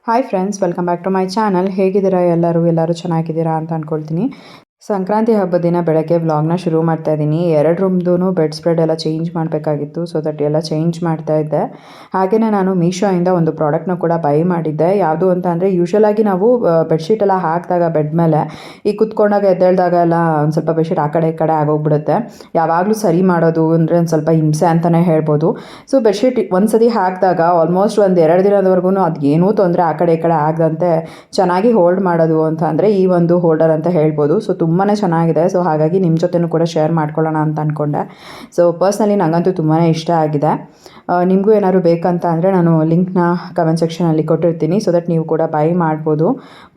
Hi friends, welcome back to my channel. ಹೇಗಿದ್ದೀರಾ ಎಲ್ಲರೂ ಚೆನ್ನಾಗಿದ್ದೀರಾ ಅಂತ ಅಂದ್ಕೊಳ್ತೀನಿ. ಸಂಕ್ರಾಂತಿ ಹಬ್ಬದ ದಿನ ಬೆಳಗ್ಗೆ ವ್ಲಾಗ್ನ ಶುರು ಮಾಡ್ತಾ ಇದ್ದೀನಿ. 2 ರೂಮ್ದು ಬೆಡ್ ಸ್ಪ್ರೆಡ್ ಎಲ್ಲ ಚೇಂಜ್ ಮಾಡಬೇಕಾಗಿತ್ತು. ಸೊ ದಟ್ ಎಲ್ಲ ಚೇಂಜ್ ಮಾಡ್ತಾ ಇದ್ದೆ. ಹಾಗೆಯೇ ನಾನು ಮೀಶೋಯಿಂದ ಒಂದು ಪ್ರಾಡಕ್ಟ್ನ ಕೂಡ ಬೈ ಮಾಡಿದ್ದೆ. ಯಾವುದು ಅಂತ ಅಂದರೆ, ಯೂಶ್ವಲಾಗಿ ನಾವು ಬೆಡ್ಶೀಟ್ ಎಲ್ಲ ಹಾಕಿದಾಗ ಬೆಡ್ ಮೇಲೆ ಈ ಕುತ್ಕೊಂಡಾಗ ಎದ್ದೇಳಿದಾಗ ಎಲ್ಲ ಒಂದು ಸ್ವಲ್ಪ ಬೆಡ್ಶೀಟ್ ಆ ಕಡೆ ಈ ಕಡೆ ಆಗೋಗ್ಬಿಡುತ್ತೆ. ಯಾವಾಗಲೂ ಸರಿ ಮಾಡೋದು ಅಂದರೆ ಒಂದು ಸ್ವಲ್ಪ ಹಿಂಸೆ ಅಂತಲೇ ಹೇಳ್ಬೋದು. ಸೊ ಬೆಡ್ಶೀಟ್ ಒಂದು ಸತಿ ಹಾಕಿದಾಗ ಆಲ್ಮೋಸ್ಟ್ ಒಂದು 2 ದಿನದವರೆಗೂ ಅದು ಏನೂ ತೊಂದರೆ ಆ ಕಡೆ ಈ ಕಡೆ ಆಗದಂತೆ ಚೆನ್ನಾಗಿ ಹೋಲ್ಡ್ ಮಾಡೋದು ಅಂತ ಅಂದರೆ ಈ ಒಂದು ಹೋಲ್ಡರ್ ಅಂತ ಹೇಳ್ಬೋದು. ಸೊ ತುಂಬಾ ಚೆನ್ನಾಗಿದೆ. ಸೊ ಹಾಗಾಗಿ ನಿಮ್ಮ ಜೊತೆನೂ ಕೂಡ ಶೇರ್ ಮಾಡ್ಕೊಳ್ಳೋಣ ಅಂತ ಅಂದ್ಕೊಂಡೆ. ಸೊ ಪರ್ಸ್ನಲಿ ನನಗಂತೂ ತುಂಬಾ ಇಷ್ಟ ಆಗಿದೆ. ನಿಮಗೂ ಏನಾದ್ರು ಬೇಕಂತ ಅಂದರೆ ನಾನು ಲಿಂಕ್ನ ಕಮೆಂಟ್ ಸೆಕ್ಷನಲ್ಲಿ ಕೊಟ್ಟಿರ್ತೀನಿ. ಸೊ ದಟ್ ನೀವು ಕೂಡ ಬೈ ಮಾಡ್ಬೋದು.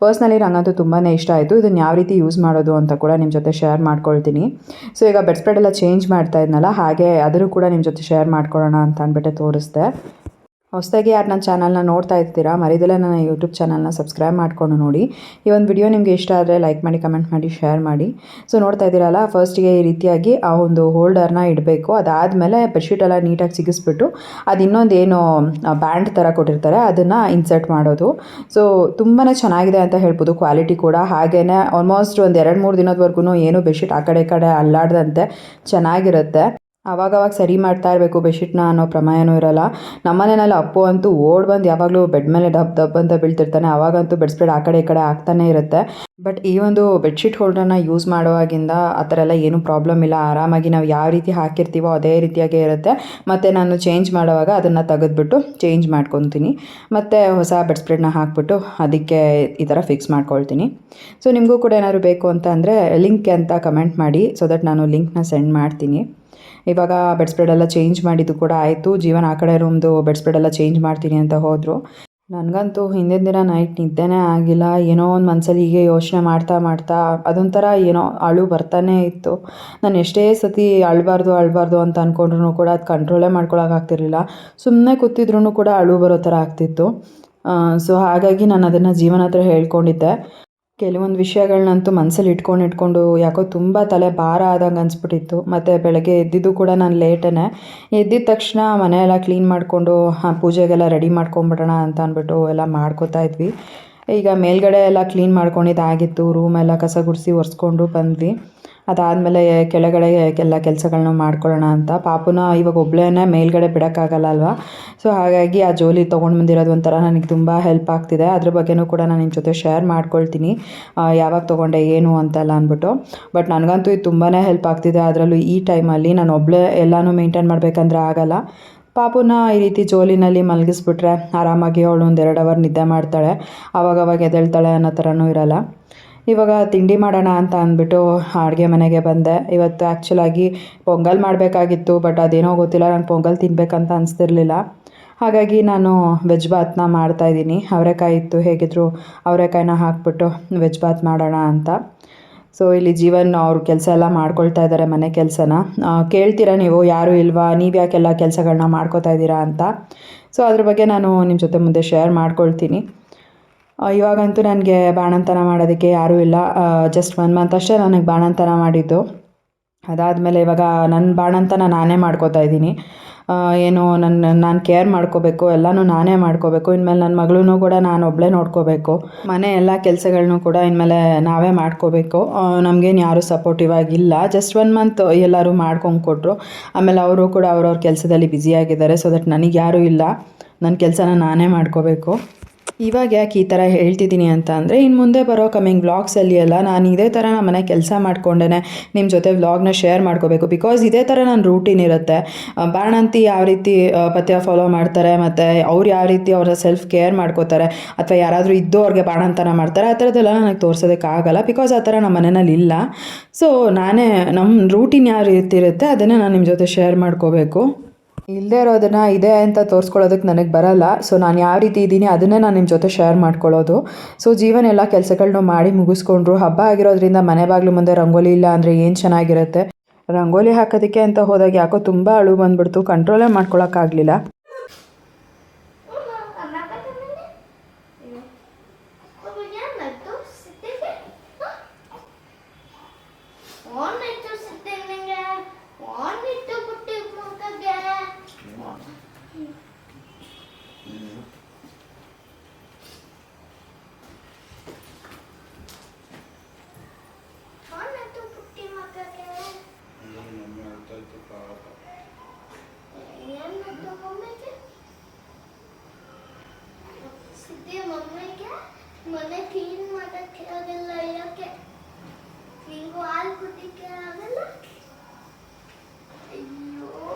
ಪರ್ಸ್ನಲಿ ನನಗಂತೂ ತುಂಬಾ ಇಷ್ಟ ಆಯಿತು. ಇದನ್ನು ಯಾವ ರೀತಿ ಯೂಸ್ ಮಾಡೋದು ಅಂತ ಕೂಡ ನಿಮ್ಮ ಜೊತೆ ಶೇರ್ ಮಾಡ್ಕೊಳ್ತೀನಿ. ಸೊ ಈಗ ಬೆಡ್ ಸ್ಪ್ರೆಡ್ ಎಲ್ಲ ಚೇಂಜ್ ಮಾಡ್ತಾ ಇದ್ನಲ್ಲ, ಹಾಗೆ ಅದನ್ನು ಕೂಡ ನಿಮ್ಮ ಜೊತೆ ಶೇರ್ ಮಾಡ್ಕೊಳ್ಳೋಣ ಅಂತ ಅಂದ್ಬಿಟ್ಟು ತೋರಿಸ್ದೆ. ಹೊಸದಾಗಿ ಯಾರು ನನ್ನ ಚಾನಲ್ನ ನೋಡ್ತಾ ಇರ್ತೀರಾ, ಮರಿದಲ್ಲೇ ನನ್ನ ಯೂಟ್ಯೂಬ್ ಚಾನಲ್ನ ಸಬ್ಸ್ಕ್ರೈಬ್ ಮಾಡ್ಕೊಂಡು ನೋಡಿ. ಈ ಒಂದು ವಿಡಿಯೋ ನಿಮಗೆ ಇಷ್ಟ ಆದರೆ ಲೈಕ್ ಮಾಡಿ, ಕಮೆಂಟ್ ಮಾಡಿ, ಶೇರ್ ಮಾಡಿ. ಸೊ ನೋಡ್ತಾ ಇದ್ದೀರಲ್ಲ, ಫಸ್ಟಿಗೆ ಈ ರೀತಿಯಾಗಿ ಆ ಒಂದು ಹೋಲ್ಡರ್ನ ಇಡಬೇಕು. ಅದಾದಮೇಲೆ ಬೆಡ್ಶೀಟೆಲ್ಲ ನೀಟಾಗಿ ಸಿಗಿಸ್ಬಿಟ್ಟು ಅದು ಇನ್ನೊಂದು ಏನು ಬ್ಯಾಂಡ್ ಥರ ಕೊಟ್ಟಿರ್ತಾರೆ ಅದನ್ನು ಇನ್ಸರ್ಟ್ ಮಾಡೋದು. ಸೊ ತುಂಬಾ ಚೆನ್ನಾಗಿದೆ ಅಂತ ಹೇಳ್ಬೋದು. ಕ್ವಾಲಿಟಿ ಕೂಡ ಹಾಗೆಯೇ ಆಲ್ಮೋಸ್ಟ್ ಒಂದು 2-3 ದಿನದವರೆಗೂ ಏನು ಬೆಡ್ಶೀಟ್ ಆ ಕಡೆ ಈ ಕಡೆ ಅಲ್ಲಾಡ್ದಂತೆ ಚೆನ್ನಾಗಿರುತ್ತೆ. ಆವಾಗವಾಗ ಸರಿ ಮಾಡ್ತಾ ಇರಬೇಕು ಬೆಡ್ಶೀಟ್ನ ಅನ್ನೋ ಪ್ರಮೇಯನೂ ಇರೋಲ್ಲ. ನಮ್ಮನೆಯಲ್ಲಿ ಅಪ್ಪು ಅಂತೂ ಓಡ್ ಬಂದು ಯಾವಾಗಲೂ ಬೆಡ್ ಮೇಲೆ ಡಬ್ ಅಂತ ಬೀಳ್ತಿರ್ತಾನೆ. ಆವಾಗಂತೂ ಬೆಡ್ ಸ್ಪ್ರೆಡ್ ಆ ಕಡೆ ಈ ಕಡೆ ಆಗ್ತಾನೆ ಇರುತ್ತೆ. ಬಟ್ ಈ ಒಂದು ಬೆಡ್ಶೀಟ್ ಹೋಲ್ಡರ್ನ ಯೂಸ್ ಮಾಡುವಾಗಿಂದ ಆ ಥರ ಎಲ್ಲ ಏನೂ ಪ್ರಾಬ್ಲಮ್ ಇಲ್ಲ. ಆರಾಮಾಗಿ ನಾವು ಯಾವ ರೀತಿ ಹಾಕಿರ್ತೀವೋ ಅದೇ ರೀತಿಯಾಗೇ ಇರುತ್ತೆ. ಮತ್ತು ನಾನು ಚೇಂಜ್ ಮಾಡುವಾಗ ಅದನ್ನು ತೆಗೆದ್ಬಿಟ್ಟು ಚೇಂಜ್ ಮಾಡ್ಕೊತೀನಿ. ಮತ್ತು ಹೊಸ ಬೆಡ್ ಸ್ಪ್ರೆಡ್ನ ಹಾಕ್ಬಿಟ್ಟು ಅದಕ್ಕೆ ಈ ಥರ ಫಿಕ್ಸ್ ಮಾಡ್ಕೊಳ್ತೀನಿ. ಸೊ ನಿಮಗೂ ಕೂಡ ಏನಾದರೂ ಬೇಕು ಅಂತ ಅಂದರೆ ಲಿಂಕ್ ಅಂತ ಕಮೆಂಟ್ ಮಾಡಿ. ಸೊ ದಟ್ ನಾನು ಲಿಂಕ್ನ ಸೆಂಡ್ ಮಾಡ್ತೀನಿ. ಇವಾಗ ಬೆಡ್ ಸ್ಪ್ರೆಡ್ ಎಲ್ಲ ಚೇಂಜ್ ಮಾಡಿದ್ದು ಕೂಡ ಆಯಿತು. ಜೀವನ ಆ ಕಡೆ ರೂಮ್ದು ಬೆಡ್ ಸ್ಪ್ರೆಡ್ ಎಲ್ಲ ಚೇಂಜ್ ಮಾಡ್ತೀನಿ ಅಂತ ಹೋದರು. ನನಗಂತೂ ಹಿಂದಿನ ದಿನ ನೈಟ್ ನಿದ್ದೆನೇ ಆಗಿಲ್ಲ. ಏನೋ ಒಂದು ಮನಸ್ಸಲ್ಲಿ ಹೀಗೆ ಯೋಚನೆ ಮಾಡ್ತಾ ಅದೊಂಥರ ಏನೋ ಅಳು ಬರ್ತಾನೇ ಇತ್ತು. ನಾನು ಎಷ್ಟೇ ಸತಿ ಅಳಬಾರ್ದು ಅಂತ ಅಂದ್ಕೊಂಡ್ರೂ ಕೂಡ ಅದು ಕಂಟ್ರೋಲೇ ಮಾಡ್ಕೊಳಕ್ಕಾಗ್ತಿರ್ಲಿಲ್ಲ. ಸುಮ್ಮನೆ ಕೂತಿದ್ರೂ ಕೂಡ ಅಳು ಬರೋ ಥರ ಆಗ್ತಿತ್ತು. ಸೊ ಹಾಗಾಗಿ ನಾನು ಅದನ್ನು ಜೀವನ ಹತ್ರ ಹೇಳ್ಕೊಂಡಿದ್ದೆ. ಕೆಲವೊಂದು ವಿಷಯಗಳನ್ನಂತೂ ಮನಸ್ಸಲ್ಲಿ ಇಟ್ಕೊಂಡು ಯಾಕೋ ತುಂಬ ತಲೆ ಭಾರ ಆದಂಗೆ ಅನಿಸ್ಬಿಟ್ಟಿತ್ತು. ಮತ್ತು ಬೆಳಗ್ಗೆ ಎದ್ದಿದ್ದು ಕೂಡ ನಾನು ಲೇಟೇ. ಎದ್ದಿದ ತಕ್ಷಣ ಮನೆಯೆಲ್ಲ ಕ್ಲೀನ್ ಮಾಡಿಕೊಂಡು ಪೂಜೆಗೆಲ್ಲ ರೆಡಿ ಮಾಡ್ಕೊಂಬಿಡೋಣ ಅಂತ ಅಂದ್ಬಿಟ್ಟು ಎಲ್ಲ ಮಾಡ್ಕೋತಾ ಇದ್ವಿ. ಈಗ ಮೇಲ್ಗಡೆ ಎಲ್ಲ ಕ್ಲೀನ್ ಮಾಡ್ಕೊಂಡಿದ್ದಾಗಿತ್ತು. ರೂಮೆಲ್ಲ ಕಸ ಗುಡಿಸಿ ಒರೆಸ್ಕೊಂಡು ಬಂದ್ವಿ. ಅದಾದಮೇಲೆ ಕೆಳಗಡೆ ಎಲ್ಲ ಕೆಲಸಗಳನ್ನ ಮಾಡ್ಕೊಳ್ಳೋಣ ಅಂತ. ಪಾಪುನ ಇವಾಗ ಒಬ್ಬಳೇ ಮೇಲ್ಗಡೆ ಬಿಡೋಕ್ಕಾಗಲ್ಲ ಅಲ್ವಾ. ಸೊ ಹಾಗಾಗಿ ಆ ಜೋಲಿ ತೊಗೊಂಡು ಬಂದಿರೋದು ಒಂಥರ ನನಗೆ ತುಂಬ ಹೆಲ್ಪ್ ಆಗ್ತಿದೆ. ಅದ್ರ ಬಗ್ಗೆನೂ ಕೂಡ ನಾನು ನಿಮ್ಮ ಜೊತೆ ಶೇರ್ ಮಾಡ್ಕೊಳ್ತೀನಿ, ಯಾವಾಗ ತೊಗೊಂಡೆ ಏನು ಅಂತೆಲ್ಲ ಅಂದ್ಬಿಟ್ಟು. ಬಟ್ ನನಗಂತೂ ಇದು ತುಂಬಾ ಹೆಲ್ಪ್ ಆಗ್ತಿದೆ. ಅದರಲ್ಲೂ ಈ ಟೈಮಲ್ಲಿ ನಾನು ಒಬ್ಬಳೇ ಎಲ್ಲನೂ ಮೇಂಟೈನ್ ಮಾಡಬೇಕಂದ್ರೆ ಆಗಲ್ಲ. ಪಾಪುನ ಈ ರೀತಿ ಜೋಲಿನಲ್ಲಿ ಮಲಗಿಸ್ಬಿಟ್ರೆ ಆರಾಮಾಗಿ ಅವಳು ಒಂದು 2 ಅವರ್ ನಿದ್ದೆ ಮಾಡ್ತಾಳೆ. ಆವಾಗವಾಗ ಎದ್ದೇಳ್ತಾಳೆ ಅನ್ನೋ ಥರನೂ ಇರಲ್ಲ. ಇವಾಗ ತಿಂಡಿ ಮಾಡೋಣ ಅಂತ ಅಂದ್ಬಿಟ್ಟು ಅಡುಗೆ ಮನೆಗೆ ಬಂದೆ. ಇವತ್ತು ಆ್ಯಕ್ಚುಲಾಗಿ ಪೊಂಗಲ್ ಮಾಡಬೇಕಾಗಿತ್ತು. ಬಟ್ ಅದೇನೋ ಗೊತ್ತಿಲ್ಲ, ನಾನು ಪೊಂಗಲ್ ತಿನ್ನಬೇಕಂತ ಅನಿಸ್ತಿರ್ಲಿಲ್ಲ. ಹಾಗಾಗಿ ನಾನು ವೆಜ್ ಬಾತ್ನ ಮಾಡ್ತಾಯಿದ್ದೀನಿ. ಅವರೆಕಾಯಿ ಇತ್ತು, ಹೇಗಿದ್ರು ಅವರೆಕಾಯಿನ ಹಾಕ್ಬಿಟ್ಟು ವೆಜ್ ಬಾತ್ ಮಾಡೋಣ ಅಂತ. ಸೊ ಇಲ್ಲಿ ಜೀವನ್ ಅವ್ರ ಕೆಲಸ ಎಲ್ಲ ಮಾಡ್ಕೊಳ್ತಾ ಇದ್ದಾರೆ, ಮನೆ ಕೆಲಸನ. ಕೇಳ್ತೀರಾ ನೀವು, ಯಾರೂ ಇಲ್ವಾ, ನೀವು ಯಾಕೆಲ್ಲ ಕೆಲಸಗಳನ್ನ ಮಾಡ್ಕೋತಾ ಇದ್ದೀರಾ ಅಂತ. ಸೊ ಅದ್ರ ಬಗ್ಗೆ ನಾನು ನಿಮ್ಮ ಜೊತೆ ಮುಂದೆ ಶೇರ್ ಮಾಡ್ಕೊಳ್ತೀನಿ. ಇವಾಗಂತೂ ನನಗೆ ಬಾಣಂತನ ಮಾಡೋದಕ್ಕೆ ಯಾರೂ ಇಲ್ಲ. ಜಸ್ಟ್ 1 ಮಂತ್ ಅಷ್ಟೇ ನನಗೆ ಬಾಣಂತನ ಮಾಡಿದ್ದು. ಅದಾದಮೇಲೆ ಇವಾಗ ನನ್ನ ಬಾಣಂತನ ನಾನೇ ಮಾಡ್ಕೋತಾ ಇದ್ದೀನಿ. ಏನು ನಾನು ಕೇರ್ ಮಾಡ್ಕೋಬೇಕು, ಎಲ್ಲನೂ ನಾನೇ ಮಾಡ್ಕೋಬೇಕು. ಇನ್ಮೇಲೆ ನನ್ನ ಮಗಳೂ ಕೂಡ ನಾನು ಒಬ್ಬಳೇ ನೋಡ್ಕೋಬೇಕು. ಮನೆ ಎಲ್ಲ ಕೆಲಸಗಳನ್ನೂ ಕೂಡ ಇನ್ಮೇಲೆ ನಾವೇ ಮಾಡ್ಕೋಬೇಕು. ನಮಗೇನು ಯಾರೂ ಸಪೋರ್ಟಿವ್ ಆಗಿಲ್ಲ. ಜಸ್ಟ್ 1 ಮಂತ್ ಎಲ್ಲರೂ ಮಾಡ್ಕೊಂಡು ಕೊಟ್ಟರು. ಆಮೇಲೆ ಅವರು ಕೂಡ ಅವ್ರವ್ರ ಕೆಲಸದಲ್ಲಿ ಬ್ಯುಸಿಯಾಗಿದ್ದಾರೆ. ಸೊ ದಟ್ ನನಗೆ ಯಾರೂ ಇಲ್ಲ, ನನ್ನ ಕೆಲಸನ ನಾನೇ ಮಾಡ್ಕೋಬೇಕು. ಇವಾಗ ಯಾಕೆ ಈ ಥರ ಹೇಳ್ತಿದ್ದೀನಿ ಅಂತ ಅಂದರೆ, ಇನ್ನು ಮುಂದೆ ಬರೋ ಕಮಿಂಗ್ ವ್ಲಾಗ್ಸಲ್ಲಿ ಎಲ್ಲ ನಾನು ಇದೇ ಥರ ನಮ್ಮ ಮನೆ ಕೆಲಸ ಮಾಡ್ಕೊಂಡೇ ನಿಮ್ಮ ಜೊತೆ ವ್ಲಾಗ್ನ ಶೇರ್ ಮಾಡ್ಕೋಬೇಕು. ಬಿಕಾಸ್ ಇದೇ ಥರ ನನ್ನ ರೂಟೀನ್ ಇರುತ್ತೆ. ಬಾಣಂತಿ ಯಾವ ರೀತಿ ಪಥ್ಯ ಫಾಲೋ ಮಾಡ್ತಾರೆ, ಮತ್ತು ಅವ್ರು ಯಾವ ರೀತಿ ಅವರ ಸೆಲ್ಫ್ ಕೇರ್ ಮಾಡ್ಕೋತಾರೆ, ಅಥವಾ ಯಾರಾದರೂ ಇದ್ದು ಅವ್ರಿಗೆ ಬಾಣಂತನ ಮಾಡ್ತಾರೆ, ಆ ಥರದ್ದೆಲ್ಲ ನನಗೆ ತೋರಿಸೋದಕ್ಕಾಗಲ್ಲ. ಬಿಕಾಸ್ ಆ ಥರ ನಮ್ಮ ಮನೆಯಲ್ಲಿ ಇಲ್ಲ. ಸೊ ನಾನೇ ನಮ್ಮ ರೂಟೀನ್ ಯಾವ ರೀತಿ ಇರುತ್ತೆ ಅದನ್ನೇ ನಾನು ನಿಮ್ಮ ಜೊತೆ ಶೇರ್ ಮಾಡ್ಕೋಬೇಕು. ಇಲ್ಲದೇ ಇರೋದನ್ನು ಇದೆ ಅಂತ ತೋರಿಸ್ಕೊಳ್ಳೋದಕ್ಕೆ ನನಗೆ ಬರಲ್ಲ. ಸೊ ನಾನು ಯಾವ ರೀತಿ ಇದ್ದೀನಿ ಅದನ್ನೇ ನಾನು ನಿಮ್ಮ ಜೊತೆ ಶೇರ್ ಮಾಡ್ಕೊಳ್ಳೋದು. ಸೊ ಜೀವನ ಎಲ್ಲ ಕೆಲಸಗಳನ್ನೂ ಮಾಡಿ ಮುಗಿಸ್ಕೊಂಡ್ರು. ಹಬ್ಬ ಆಗಿರೋದ್ರಿಂದ ಮನೆ ಬಾಗಿಲು ಮುಂದೆ ರಂಗೋಲಿ ಇಲ್ಲ ಅಂದರೆ ಏನು ಚೆನ್ನಾಗಿರುತ್ತೆ. ರಂಗೋಲಿ ಹಾಕೋದಕ್ಕೆ ಅಂತ ಹೋದಾಗ ಯಾಕೋ ತುಂಬ ಅಳು ಬಂದುಬಿಡ್ತು, ಕಂಟ್ರೋಲೇ ಮಾಡ್ಕೊಳಕ್ಕಾಗಲಿಲ್ಲ. ಮನೆ ಕ್ಲೀನ್ ಮಾಡಕ್ಕೆ ಆಗಲ್ಲ, ಯಾಕೆ ನಿಂಗೂ ಹಾಲು ಕುಡಿಕ್ಕೆ ಆಗಲ್ಲ. ಅಯ್ಯೋ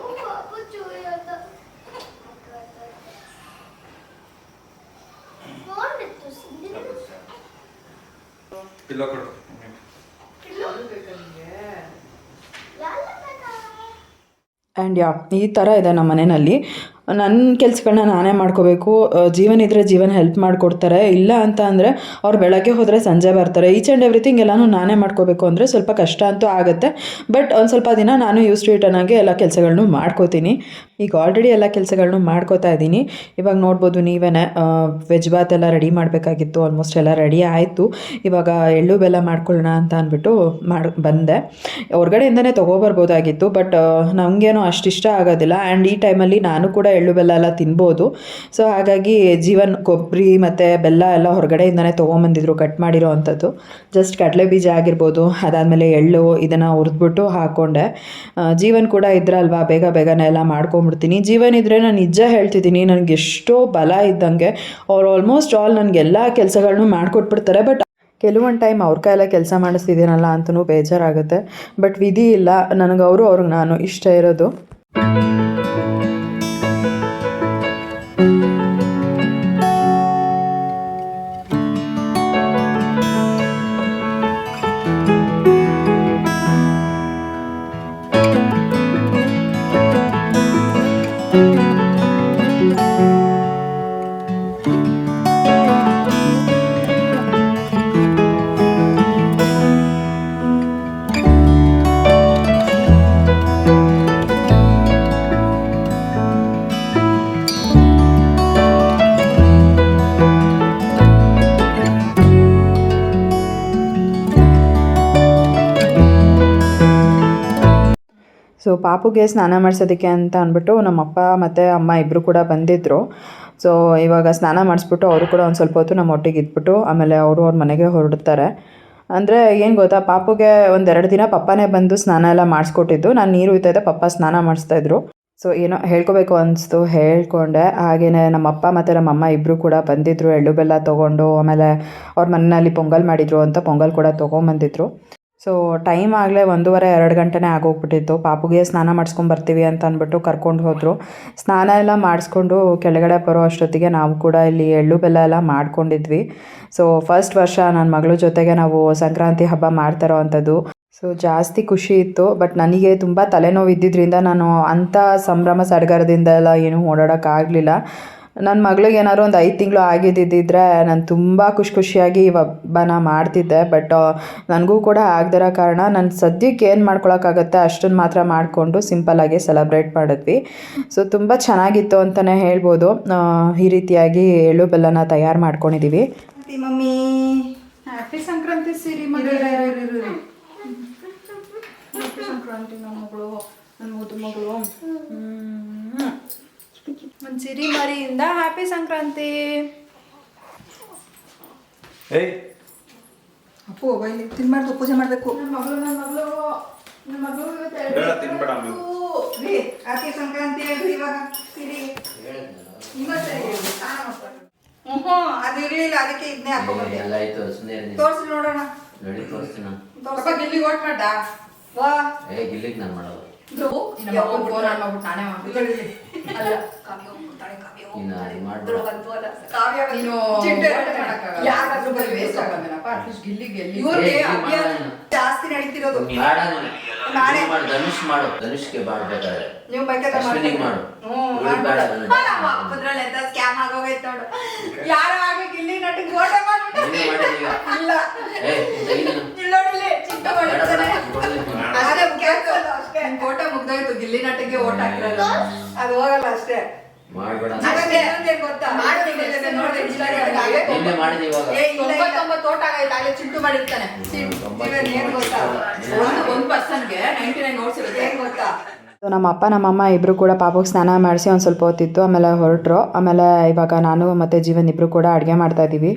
ಪಾಪ ಚೂಯದ ನೋಡಿತ್ತು ಪಿಲ್ಲೋ ಕೊಡು. ಆ್ಯಂಡ್ ಈ ಥರ ಇದೆ ನಮ್ಮ ಮನೆಯಲ್ಲಿ. ನನ್ನ ಕೆಲಸಗಳನ್ನ ನಾನೇ ಮಾಡ್ಕೋಬೇಕು. ಜೀವನ ಇದ್ದರೆ ಜೀವನ ಹೆಲ್ಪ್ ಮಾಡಿಕೊಡ್ತಾರೆ, ಇಲ್ಲ ಅಂತ ಅಂದರೆ ಅವ್ರು ಬೆಳಗ್ಗೆ ಹೋದರೆ ಸಂಜೆ ಬರ್ತಾರೆ. ಈಚ್ ಆ್ಯಂಡ್ ಎವ್ರಿಥಿಂಗ್ ಎಲ್ಲನೂ ನಾನೇ ಮಾಡ್ಕೋಬೇಕು ಅಂದರೆ ಸ್ವಲ್ಪ ಕಷ್ಟ ಅಂತೂ ಆಗುತ್ತೆ. ಬಟ್ ಒಂದು ಸ್ವಲ್ಪ ದಿನ ನಾನು ಯೂಸ್ ಟು ಇಟ್ ಅನ್ನೋಂಗೆ ಎಲ್ಲ ಕೆಲಸಗಳನ್ನೂ ಮಾಡ್ಕೋತೀನಿ. ಈಗ ಆಲ್ರೆಡಿ ಎಲ್ಲ ಕೆಲಸಗಳನ್ನೂ ಮಾಡ್ಕೋತಾ ಇದ್ದೀನಿ. ಇವಾಗ ನೋಡ್ಬೋದು ನೀವೇ, ವೆಜ್ ಬಾತ್ ಎಲ್ಲ ರೆಡಿ ಮಾಡಬೇಕಾಗಿತ್ತು. ಆಲ್ಮೋಸ್ಟ್ ಎಲ್ಲ ರೆಡಿ ಆಯಿತು. ಇವಾಗ ಎಳ್ಳು ಬೆಲ್ಲ ಮಾಡ್ಕೊಳ್ಳೋಣ ಅಂತ ಅಂದ್ಬಿಟ್ಟು ಬಂದೆ. ಹೊರಗಡೆಯಿಂದನೇ ತೊಗೊಬರ್ಬೋದಾಗಿತ್ತು, ಬಟ್ ನಮಗೇನೋ ಅಷ್ಟು ಇಷ್ಟ ಆಗೋದಿಲ್ಲ. ಆ್ಯಂಡ್ ಈ ಟೈಮಲ್ಲಿ ನಾನು ಕೂಡ ಎಳ್ಳು ಬೆಲ್ಲ ಎಲ್ಲ ತಿನ್ಬೋದು. ಸೊ ಹಾಗಾಗಿ ಜೀವನ್ ಕೊಬ್ಬರಿ ಮತ್ತು ಬೆಲ್ಲ ಎಲ್ಲ ಹೊರಗಡೆಯಿಂದನೇ ತೊಗೊಂಬಂದಿದ್ರು ಕಟ್ ಮಾಡಿರೋ ಅಂಥದ್ದು. ಜಸ್ಟ್ ಕಡಲೆ ಬೀಜ ಆಗಿರ್ಬೋದು, ಅದಾದಮೇಲೆ ಎಳ್ಳು ಇದನ್ನು ಹುರಿದ್ಬಿಟ್ಟು ಹಾಕ್ಕೊಂಡೆ. ಜೀವನ್ ಕೂಡ ಇದ್ರಲ್ವಾ, ಬೇಗ ಬೇಗನೆ ಎಲ್ಲ ಮಾಡ್ಕೊಂಬಿಡ್ತೀನಿ. ಜೀವನ್ ಇದ್ದರೆ ನಾನು ನಿಜ ಹೇಳ್ತಿದ್ದೀನಿ, ನನಗೆ ಎಷ್ಟೋ ಬಲ ಇದ್ದಂಗೆ. ಅವ್ರು ಆಲ್ಮೋಸ್ಟ್ ಆಲ್ ನನಗೆಲ್ಲ ಕೆಲಸಗಳನ್ನೂ ಮಾಡಿಕೊಟ್ಬಿಡ್ತಾರೆ. ಬಟ್ ಕೆಲವೊಂದು ಟೈಮ್ ಅವ್ರ ಕೈಯೆಲ್ಲ ಕೆಲಸ ಮಾಡಿಸ್ತಿದ್ದೀನಲ್ಲ ಅಂತಲೂ ಬೇಜಾರಾಗುತ್ತೆ. ಬಟ್ ವಿಧಿ ಇಲ್ಲ, ನನಗೆ ಅವ್ರಿಗೆ ನಾನು ಇಷ್ಟ ಇರೋದು. ಸೊ ಪಾಪುಗೆ ಸ್ನಾನ ಮಾಡಿಸೋದಕ್ಕೆ ಅಂತ ಅಂದ್ಬಿಟ್ಟು ನಮ್ಮಪ್ಪ ಮತ್ತು ಅಮ್ಮ ಇಬ್ಬರು ಕೂಡ ಬಂದಿದ್ದರು. ಸೊ ಇವಾಗ ಸ್ನಾನ ಮಾಡಿಸ್ಬಿಟ್ಟು ಅವರು ಕೂಡ ಒಂದು ಸ್ವಲ್ಪ ಹೊತ್ತು ನಮ್ಮ ಒಟ್ಟಿಗೆ ಇದ್ಬಿಟ್ಟು ಆಮೇಲೆ ಅವ್ರ ಮನೆಗೆ ಹೊರಡ್ತಾರೆ. ಅಂದರೆ ಏನು ಗೊತ್ತಾ, ಪಾಪುಗೆ 1-2 ದಿನ ಪಪ್ಪನೇ ಬಂದು ಸ್ನಾನ ಎಲ್ಲ ಮಾಡಿಸ್ಕೊಟ್ಟಿದ್ದು. ನಾನು ನೀರು ಇದ್ದೆ, ಪಪ್ಪ ಸ್ನಾನ ಮಾಡಿಸ್ತಾಯಿದ್ರು. ಸೊ ಏನೋ ಹೇಳ್ಕೊಬೇಕು ಅನಿಸ್ತು, ಹೇಳ್ಕೊಂಡೆ. ಹಾಗೆಯೇ ನಮ್ಮಪ್ಪ ಮತ್ತು ನಮ್ಮಮ್ಮ ಇಬ್ಬರು ಕೂಡ ಬಂದಿದ್ದರು ಎಳ್ಳು ಬೆಲ್ಲ ತೊಗೊಂಡು. ಆಮೇಲೆ ಅವ್ರ ಮನೆಯಲ್ಲಿ ಪೊಂಗಲ್ ಮಾಡಿದರು ಅಂತ ಪೊಂಗಲ್ ಕೂಡ ತೊಗೊಂಬಂದಿದ್ರು. ಸೊ ಟೈಮ್ ಆಗಲೇ 1:30-2 ಗಂಟೆನೇ ಆಗೋಗ್ಬಿಟ್ಟಿತ್ತು. ಪಾಪುಗೆ ಸ್ನಾನ ಮಾಡಿಸ್ಕೊಂಬರ್ತೀವಿ ಅಂತ ಅಂದ್ಬಿಟ್ಟು ಕರ್ಕೊಂಡು ಹೋದರು. ಸ್ನಾನ ಎಲ್ಲ ಮಾಡಿಸ್ಕೊಂಡು ಕೆಳಗಡೆ ಬರೋ ಅಷ್ಟೊತ್ತಿಗೆ ನಾವು ಕೂಡ ಇಲ್ಲಿ ಎಳ್ಳು ಬೆಲ್ಲ ಎಲ್ಲ ಮಾಡ್ಕೊಂಡಿದ್ವಿ. ಸೊ ಫಸ್ಟ್ ವರ್ಷ ನನ್ನ ಮಗಳ ಜೊತೆಗೆ ನಾವು ಸಂಕ್ರಾಂತಿ ಹಬ್ಬ ಮಾಡ್ತಾರೋ ಅಂಥದ್ದು. ಸೊ ಜಾಸ್ತಿ ಖುಷಿ ಇತ್ತು. ಬಟ್ ನನಗೆ ತುಂಬ ತಲೆನೋವು ಇದ್ದಿದ್ದರಿಂದ ನಾನು ಅಂಥ ಸಂಭ್ರಮ ಸಡಗರದಿಂದ ಎಲ್ಲ ಏನೂ ಓಡಾಡೋಕ್ಕಾಗಲಿಲ್ಲ. ನನ್ನ ಮಗಳಿಗೆ ಏನಾದ್ರು ಒಂದು 5 ತಿಂಗಳು ಆಗಿದ್ದಿದ್ದರೆ ನಾನು ತುಂಬ ಖುಷಿಯಾಗಿ ಈ ಹಬ್ಬನ ಮಾಡ್ತಿದ್ದೆ. ಬಟ್ ನನಗೂ ಕೂಡ ಆಗದಿರೋ ಕಾರಣ ನಾನು ಸದ್ಯಕ್ಕೆ ಏನು ಮಾಡ್ಕೊಳಕ್ಕಾಗತ್ತೆ ಅಷ್ಟನ್ನು ಮಾತ್ರ ಮಾಡಿಕೊಂಡು ಸಿಂಪಲ್ಲಾಗಿ ಸೆಲೆಬ್ರೇಟ್ ಮಾಡಿದ್ವಿ. ಸೊ ತುಂಬ ಚೆನ್ನಾಗಿತ್ತು ಅಂತಲೇ ಹೇಳ್ಬೋದು. ಈ ರೀತಿಯಾಗಿ ಎಳ್ಳು ಬೆಲ್ಲನ ತಯಾರು ಮಾಡ್ಕೊಂಡಿದ್ದೀವಿ. ಮಮ್ಮಿ ಹ್ಯಾಪಿ ಸಂಕ್ರಾಂತಿ ಸಿರಿ ಹ್ಯಾಪಿ ಸಂಕ್ರಾಂತಿ ನನ್ನ ಮಗಳು, ನನ್ನ ಮುದ್ದು ಮಗಳು. ಒಂದು ಸಿರಿ ಮರಿಯಿಂದ ಹ್ಯಾಪಿ ಸಂಕ್ರಾಂತಿ. ಅಪ್ಪು ಬೈಲಿ ತಿನ್ಬಾರ್ದು, ಪೂಜೆ ಮಾಡಬೇಕು. ನನ್ನ ಮಗಳು ಹ್ಯಾಪಿ ಸಂಕ್ರಾಂತಿ ಹೇಳ್ರಿ ಇವಾಗ ಸಿರಿ. ಅದು ಇರಲಿಲ್ಲ, ಅದಕ್ಕೆ ಇದನ್ನೇ ಹಾಕೊಂಡ್ಬಂದೆ. ತೋರಿಸಿ ನೋಡೋಣ. ಗಿಲ್ಲಿಗೆ ಓಟ್ ಮಾಡ್ದ ವಾ ಗಿಲ್ಲಿಗೆ ನಾನು ಮಾಡೋದು. ಜಾಸ್ತಿ ನಡೀತಿರೋದು ಧನುಷ್ ಮಾಡು, ಧನುಷ್ಗೆ ಮಾಡ್ಬೇಕಾದ್ರೆ ನೀವು ಬೇಕಾದ್ರೆ ಸ್ಕ್ಯಾಮ್ ಆಗೋಗೈತೆ ನೋಡು. ಯಾರು ಆಗ ಗಿಲ್ಲಿ ನಟಿಗೆ ಓಟ ಮಾಡ್ಬಿಟ್ಟಿಲ್ಲ. ಕೋಟ ಮುಗ್ದೋಯ್ತು, ಗಿಲ್ಲಿ ನಟಿಗೆ ಓಟ್ ಹಾಕಿರಲ್ಲ, ಅದು ಹೋಗಲ್ಲ ಅಷ್ಟೇ. ಮಾಡ್ಬೇಡ ಗೊತ್ತಾ, ತೋಟ ಆಗೈತೆ ಚಿಂಟು ಮಾಡಿರ್ತಾನೆ. ಏನ್ ಗೊತ್ತಾ, 1% 99 ನೋಟ್ಸ್ ಇರುತ್ತೆ. ಏನ್ ಗೊತ್ತಾ, ಸೊ ನಮ್ಮ ಅಪ್ಪ ನಮ್ಮಮ್ಮ ಇಬ್ಬರು ಕೂಡ ಪಾಪಕ್ಕೆ ಸ್ನಾನ ಮಾಡಿಸಿ ಒಂದು ಸ್ವಲ್ಪ ಹೊತ್ತಿತ್ತು, ಆಮೇಲೆ ಹೊರಟರು. ಆಮೇಲೆ ಇವಾಗ ನಾನು ಮತ್ತು ಜೀವನ್ ಇಬ್ಬರು ಕೂಡ ಅಡುಗೆ ಮಾಡ್ತಾಯಿದ್ದೀವಿ.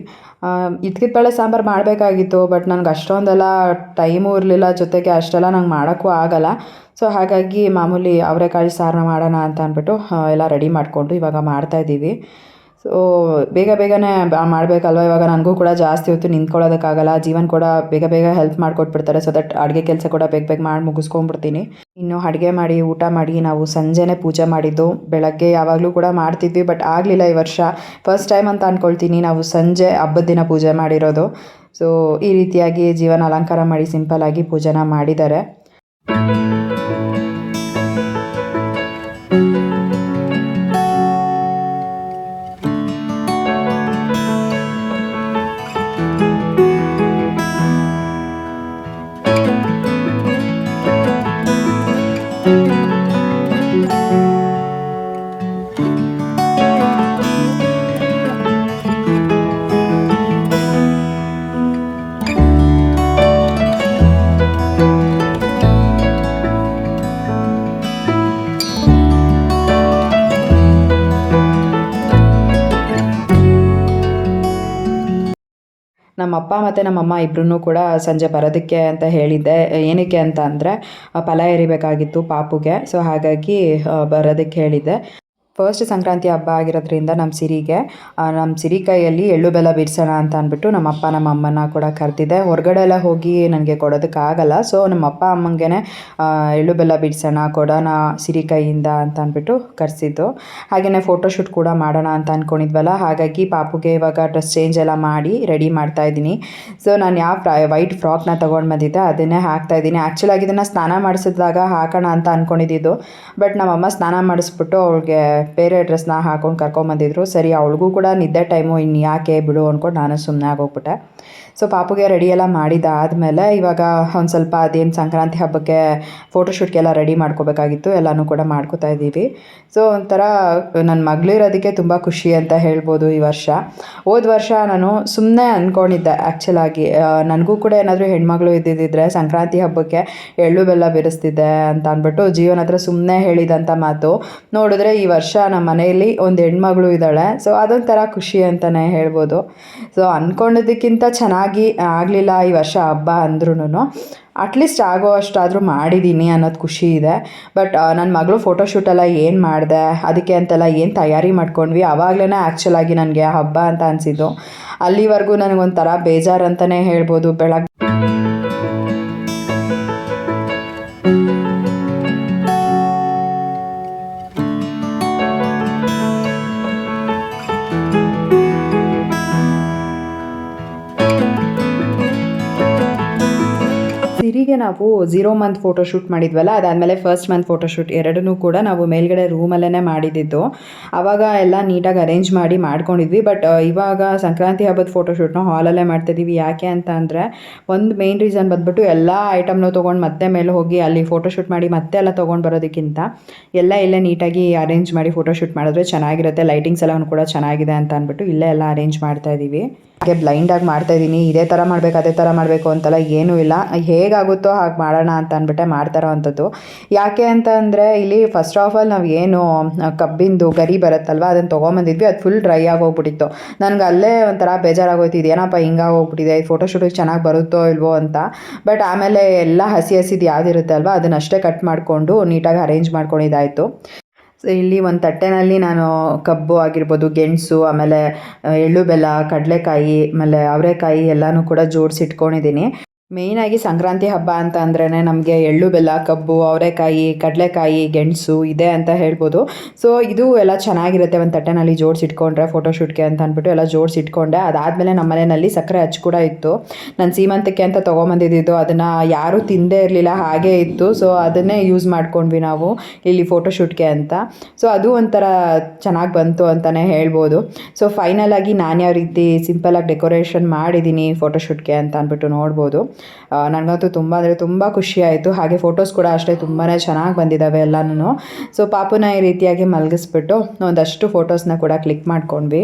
ಇದ್ಕಿದ ಬೇಳೆ ಸಾಂಬಾರು ಮಾಡಬೇಕಾಗಿತ್ತು, ಬಟ್ ನನಗೆ ಅಷ್ಟೊಂದೆಲ್ಲ ಟೈಮು ಇರಲಿಲ್ಲ, ಜೊತೆಗೆ ಅಷ್ಟೆಲ್ಲ ನಂಗೆ ಮಾಡೋಕ್ಕೂ ಆಗಲ್ಲ. ಸೊ ಹಾಗಾಗಿ ಮಾಮೂಲಿ ಅವರೆಕಾಳು ಸಾರನ್ನ ಮಾಡೋಣ ಅಂತ ಅಂದ್ಬಿಟ್ಟು ಎಲ್ಲ ರೆಡಿ ಮಾಡಿಕೊಂಡು ಇವಾಗ ಮಾಡ್ತಾಯಿದ್ದೀವಿ. ಸೊ ಬೇಗ ಬೇಗನೆ ಮಾಡಬೇಕಲ್ವ, ಇವಾಗ ನನಗೂ ಕೂಡ ಜಾಸ್ತಿ ಹೊತ್ತು ನಿಂತ್ಕೊಳ್ಳೋದಕ್ಕಾಗಲ್ಲ. ಜೀವನ್ ಕೂಡ ಬೇಗ ಬೇಗ ಹೆಲ್ಪ್ ಮಾಡಿಕೊಟ್ಬಿಡ್ತಾರೆ. ಸೊ ದಟ್ ಅಡುಗೆ ಕೆಲಸ ಕೂಡ ಬೇಗ ಬೇಗ ಮಾಡಿ ಮುಗಿಸ್ಕೊಂಡ್ಬಿಡ್ತೀನಿ. ಇನ್ನು ಅಡುಗೆ ಮಾಡಿ ಊಟ ಮಾಡಿ ನಾವು ಸಂಜೆನೇ ಪೂಜೆ ಮಾಡಿದ್ದು. ಬೆಳಗ್ಗೆ ಯಾವಾಗಲೂ ಕೂಡ ಮಾಡ್ತಿದ್ವಿ, ಬಟ್ ಆಗಲಿಲ್ಲ ಈ ವರ್ಷ. ಫಸ್ಟ್ ಟೈಮ್ ಅಂತ ಅಂದ್ಕೊಳ್ತೀನಿ ನಾವು ಸಂಜೆ ಹಬ್ಬದ ದಿನ ಪೂಜೆ ಮಾಡಿರೋದು. ಸೊ ಈ ರೀತಿಯಾಗಿ ಜೀವನ ಅಲಂಕಾರ ಮಾಡಿ ಸಿಂಪಲ್ಲಾಗಿ ಪೂಜೆನ ಮಾಡಿದ್ದಾರೆ. ನಮ್ಮ ಅಪ್ಪ ಮತ್ತು ನಮ್ಮಮ್ಮ ಇಬ್ಬರೂ ಕೂಡ ಸಂಜೆ ಬರೋದಕ್ಕೆ ಅಂತ ಹೇಳಿದ್ದೆ. ಏನಕ್ಕೆ ಅಂತ ಅಂದರೆ ಫಲ ಎರಿಬೇಕಾಗಿತ್ತು ಪಾಪುಗೆ. ಸೊ ಹಾಗಾಗಿ ಬರೋದಕ್ಕೆ ಹೇಳಿದ್ದೆ. ಫಸ್ಟ್ ಸಂಕ್ರಾಂತಿ ಹಬ್ಬ ಆಗಿರೋದ್ರಿಂದ ನಮ್ಮ ಸಿರಿ ಕೈಯಲ್ಲಿ ಎಳ್ಳು ಬೆಲ್ಲ ಬಿಡಿಸೋಣ ಅಂತ ಅಂದ್ಬಿಟ್ಟು ನಮ್ಮ ಅಪ್ಪ ನಮ್ಮ ಅಮ್ಮನ ಕೂಡ ಕರೆದಿದ್ದೆ. ಹೊರಗಡೆ ಎಲ್ಲ ಹೋಗಿ ನನಗೆ ಕೊಡೋದಕ್ಕಾಗಲ್ಲ. ಸೊ ನಮ್ಮ ಅಪ್ಪ ಅಮ್ಮಂಗೆ ಎಳ್ಳು ಬೆಲ್ಲ ಬಿಡಿಸೋಣ ಕೊಡೋಣ ಸಿರಿ ಕೈಯಿಂದ ಅಂತ ಅಂದ್ಬಿಟ್ಟು ಕರೆಸಿದ್ದು. ಹಾಗೆಯೇ ಫೋಟೋಶೂಟ್ ಕೂಡ ಮಾಡೋಣ ಅಂತ ಅಂದ್ಕೊಂಡಿದ್ವಲ್ಲ, ಹಾಗಾಗಿ ಪಾಪುಗೆ ಇವಾಗ ಡ್ರೆಸ್ ಚೇಂಜ್ ಎಲ್ಲ ಮಾಡಿ ರೆಡಿ ಮಾಡ್ತಾಯಿದ್ದೀನಿ. ಸೊ ನಾನು ಯಾವ ವೈಟ್ ಫ್ರಾಕ್ನ ತೊಗೊಂಡು ಬಂದಿದ್ದೆ ಅದನ್ನೇ ಹಾಕ್ತಾಯಿದ್ದೀನಿ. ಆ್ಯಕ್ಚುಲಾಗಿ ಇದನ್ನು ಸ್ನಾನ ಮಾಡಿಸಿದಾಗ ಹಾಕೋಣ ಅಂತ ಅಂದ್ಕೊಂಡಿದ್ದು, ಬಟ್ ನಮ್ಮಮ್ಮ ಸ್ನಾನ ಮಾಡಿಸ್ಬಿಟ್ಟು ಅವಳಿಗೆ ಬೇರೆ ಡ್ರೆಸ್ನ ಹಾಕೊಂಡು ಕರ್ಕೊಂಬಂದಿದ್ರು. ಸರಿ, ಅವಳಿಗೂ ಕೂಡ ನಿದ್ದೆ ಟೈಮು, ಇನ್ನು ಯಾಕೆ ಬಿಡು ಅಂದ್ಕೊಂಡು ನಾನು ಸುಮ್ಮನೆ ಆಗೋಗ್ಬಿಟ್ಟೆ. ಸೊ ಪಾಪುಗೆ ರೆಡಿ ಎಲ್ಲ ಮಾಡಿದ್ದಾದಮೇಲೆ ಇವಾಗ ಒಂದು ಸ್ವಲ್ಪ ಅದೇನು ಸಂಕ್ರಾಂತಿ ಹಬ್ಬಕ್ಕೆ ಫೋಟೋಶೂಟ್ಗೆಲ್ಲ ರೆಡಿ ಮಾಡ್ಕೋಬೇಕಾಗಿತ್ತು, ಎಲ್ಲನೂ ಕೂಡ ಮಾಡ್ಕೋತಾ ಇದ್ದೀವಿ. ಸೊ ಒಂಥರ ನನ್ನ ಮಗಳಿರೋದಕ್ಕೆ ತುಂಬ ಖುಷಿ ಅಂತ ಹೇಳ್ಬೋದು ಈ ವರ್ಷ. ಹೋದ ವರ್ಷ ನಾನು ಸುಮ್ಮನೆ ಅಂದ್ಕೊಂಡಿದ್ದೆ ಆ್ಯಕ್ಚುಲಾಗಿ ನನಗೂ ಕೂಡ ಏನಾದರೂ ಹೆಣ್ಮಗಳು ಇದ್ದಿದ್ದರೆ ಸಂಕ್ರಾಂತಿ ಹಬ್ಬಕ್ಕೆ ಎಳ್ಳು ಬೆಲ್ಲ ಬೆರೆಸ್ತಿದ್ದೆ ಅಂತ ಅಂದ್ಬಿಟ್ಟು ಜೀವನ ಹತ್ರ ಸುಮ್ಮನೆ ಹೇಳಿದಂಥ ಮಾತು. ನೋಡಿದ್ರೆ ಈ ವರ್ಷ ನಮ್ಮ ಮನೆಯಲ್ಲಿ ಒಂದು ಹೆಣ್ಮಗಳು ಇದ್ದಾಳೆ. ಸೊ ಅದೊಂಥರ ಖುಷಿ ಅಂತಲೇ ಹೇಳ್ಬೋದು. ಸೊ ಅಂದ್ಕೊಂಡಿದ್ದಕ್ಕಿಂತ ಚೆನ್ನಾಗಿ ಆಗಲಿಲ್ಲ ಈ ವರ್ಷ ಹಬ್ಬ ಅಂದ್ರೂ, ಅಟ್ಲೀಸ್ಟ್ ಆಗೋ ಅಷ್ಟಾದರೂ ಮಾಡಿದ್ದೀನಿ ಅನ್ನೋದು ಖುಷಿ ಇದೆ. ಬಟ್ ನನ್ನ ಮಗಳು ಫೋಟೋಶೂಟೆಲ್ಲ ಏನು ಮಾಡಿದೆ ಅದಕ್ಕೆ ಅಂತೆಲ್ಲ ಏನು ತಯಾರಿ ಮಾಡ್ಕೊಂಡ್ವಿ, ಆವಾಗಲೇ ಆ್ಯಕ್ಚುಲಾಗಿ ನನಗೆ ಹಬ್ಬ ಅಂತ ಅನಿಸಿದ್ದು. ಅಲ್ಲಿವರೆಗೂ ನನಗೊಂಥರ ಬೇಜಾರು ಅಂತಲೇ ಹೇಳ್ಬೋದು. ಸಿರಿಗೆ ನಾವು 0 ಮಂತ್ ಫೋಟೋಶೂಟ್ ಮಾಡಿದ್ವಲ್ಲ, ಅದಾದಮೇಲೆ ಫಸ್ಟ್ ಮಂತ್ ಫೋಟೋಶೂಟ್ ಎರಡನ್ನೂ ಕೂಡ ನಾವು ಮೇಲ್ಗಡೆ ರೂಮಲ್ಲೇ ಮಾಡಿದ್ದು. ಆವಾಗ ಎಲ್ಲ ನೀಟಾಗಿ ಅರೇಂಜ್ ಮಾಡಿ ಮಾಡ್ಕೊಂಡಿದ್ವಿ. ಬಟ್ ಇವಾಗ ಸಂಕ್ರಾಂತಿ ಹಬ್ಬದ ಫೋಟೋಶೂಟ್ನ ಹಾಲಲ್ಲೇ ಮಾಡ್ತಾಯಿದ್ದೀವಿ. ಯಾಕೆ ಅಂತ ಅಂದರೆ ಒಂದು ಮೇನ್ ರೀಸನ್ ಬಂದ್ಬಿಟ್ಟು ಎಲ್ಲ ಐಟಮ್ನೂ ತೊಗೊಂಡು ಮತ್ತೆ ಮೇಲೆ ಹೋಗಿ ಅಲ್ಲಿ ಫೋಟೋಶೂಟ್ ಮಾಡಿ ಮತ್ತೆ ಎಲ್ಲ ತೊಗೊಂಡು ಬರೋದಕ್ಕಿಂತ ಎಲ್ಲ ಇಲ್ಲೇ ನೀಟಾಗಿ ಅರೇಂಜ್ ಮಾಡಿ ಫೋಟೋಶೂಟ್ ಮಾಡಿದ್ರೆ ಚೆನ್ನಾಗಿರುತ್ತೆ. ಲೈಟಿಂಗ್ಸ್ ಎಲ್ಲವೂ ಕೂಡ ಚೆನ್ನಾಗಿದೆ ಅಂತ ಅಂದ್ಬಿಟ್ಟು ಇಲ್ಲೇ ಎಲ್ಲ ಅರೇಂಜ್ ಮಾಡ್ತಾಯಿದ್ದೀವಿ. ಹಾಗೆ ಬ್ಲೈಂಡಾಗಿ ಮಾಡ್ತಾಯಿದ್ದೀನಿ. ಇದೇ ಥರ ಮಾಡಬೇಕು ಅದೇ ಥರ ಮಾಡಬೇಕು ಅಂತೆಲ್ಲ ಏನೂ ಇಲ್ಲ, ಹೇಗಾಗುತ್ತೋ ಹಾಗೆ ಮಾಡೋಣ ಅಂತ ಅಂದ್ಬಿಟ್ಟೆ ಮಾಡ್ತಾರೋ ಅಂಥದ್ದು. ಯಾಕೆ ಅಂತ ಅಂದರೆ ಇಲ್ಲಿ ಫಸ್ಟ್ ಆಫ್ ಆಲ್ ನಾವು ಏನು ಕಬ್ಬಿಂದು ಗರಿ ಬರುತ್ತಲ್ವ ಅದನ್ನು ತೊಗೊಂಬಂದಿದ್ವಿ. ಅದು ಫುಲ್ ಡ್ರೈ ಆಗೋಗ್ಬಿಟ್ಟಿತ್ತು. ನನಗೆ ಅಲ್ಲೇ ಒಂಥರ ಬೇಜಾರಾಗೋಯ್ತು, ಇದೇನಪ್ಪ ಹಿಂಗಾಗೋಗ್ಬಿಟ್ಟಿದೆ, ಫೋಟೋಶೂಟಿಗೆ ಚೆನ್ನಾಗಿ ಬರುತ್ತೋ ಇಲ್ವೋ ಅಂತ. ಬಟ್ ಆಮೇಲೆ ಎಲ್ಲ ಹಸಿ ಹಸಿದು ಯಾವುದಿರುತ್ತೆ ಅಲ್ವ ಅದನ್ನಷ್ಟೇ ಕಟ್ ಮಾಡಿಕೊಂಡು ನೀಟಾಗಿ ಅರೇಂಜ್ ಮಾಡ್ಕೊಂಡಿದ್ದಾಯಿತು. ಸೊ ಇಲ್ಲಿ ಒಂದು ತಟ್ಟೆನಲ್ಲಿ ನಾನು ಕಬ್ಬು ಆಗಿರ್ಬೋದು, ಗೆಣಸು, ಆಮೇಲೆ ಎಳ್ಳು ಬೆಲ್ಲ, ಕಡಲೆಕಾಯಿ, ಆಮೇಲೆ ಅವರೆಕಾಯಿ ಎಲ್ಲನೂ ಕೂಡ ಜೋಡಿಸಿಟ್ಕೊಂಡಿದ್ದೀನಿ. ಮೇಯ್ನಾಗಿ ಸಂಕ್ರಾಂತಿ ಹಬ್ಬ ಅಂತ ಅಂದ್ರೇ ನಮಗೆ ಎಳ್ಳು ಬೆಲ್ಲ, ಕಬ್ಬು, ಅವರೆಕಾಯಿ, ಕಡಲೆಕಾಯಿ, ಗೆಣಸು ಇದೆ ಅಂತ ಹೇಳ್ಬೋದು. ಸೊ ಇದು ಎಲ್ಲ ಚೆನ್ನಾಗಿರುತ್ತೆ ಒಂದು ತಟ್ಟೆನಲ್ಲಿ ಜೋಡಿಸಿಟ್ಕೊಂಡ್ರೆ ಫೋಟೋಶೂಟ್ಗೆ ಅಂತ ಅಂದ್ಬಿಟ್ಟು ಎಲ್ಲ ಜೋಡಿಸಿಟ್ಕೊಂಡೆ. ಅದಾದಮೇಲೆ ನಮ್ಮ ಮನೆಯಲ್ಲಿ ಸಕ್ಕರೆ ಹಚ್ಚು ಕೂಡ ಇತ್ತು. ನಾನು ಸೀಮಂತಕ್ಕೆ ಅಂತ ತೊಗೊಂಬಂದಿದ್ದು, ಅದನ್ನು ಯಾರೂ ತಿಂದೇ ಇರಲಿಲ್ಲ, ಹಾಗೇ ಇತ್ತು. ಸೊ ಅದನ್ನೇ ಯೂಸ್ ಮಾಡ್ಕೊಂಡ್ವಿ ನಾವು ಇಲ್ಲಿ ಫೋಟೋಶೂಟ್ಗೆ ಅಂತ. ಸೊ ಅದು ಒಂಥರ ಚೆನ್ನಾಗಿ ಬಂತು ಅಂತಲೇ ಹೇಳ್ಬೋದು. ಸೊ ಫೈನಲಾಗಿ ನಾನು ಯಾವ ರೀತಿ ಸಿಂಪಲಾಗಿ ಡೆಕೋರೇಷನ್ ಮಾಡಿದ್ದೀನಿ ಫೋಟೋಶೂಟ್ಗೆ ಅಂತ ಅಂದ್ಬಿಟ್ಟು ನೋಡ್ಬೋದು. ನನಗಂತೂ ತುಂಬ ಅಂದರೆ ತುಂಬ ಖುಷಿ ಆಯಿತು. ಹಾಗೆ ಫೋಟೋಸ್ ಕೂಡ ಅಷ್ಟೇ ತುಂಬಾ ಚೆನ್ನಾಗಿ ಬಂದಿದ್ದಾವೆ ಎಲ್ಲನೂ. ಸೊ ಪಾಪುನ ಈ ರೀತಿಯಾಗಿ ಮಲಗಿಸ್ಬಿಟ್ಟು ಒಂದಷ್ಟು ಫೋಟೋಸ್ನ ಕೂಡ ಕ್ಲಿಕ್ ಮಾಡ್ಕೊಂಡ್ವಿ.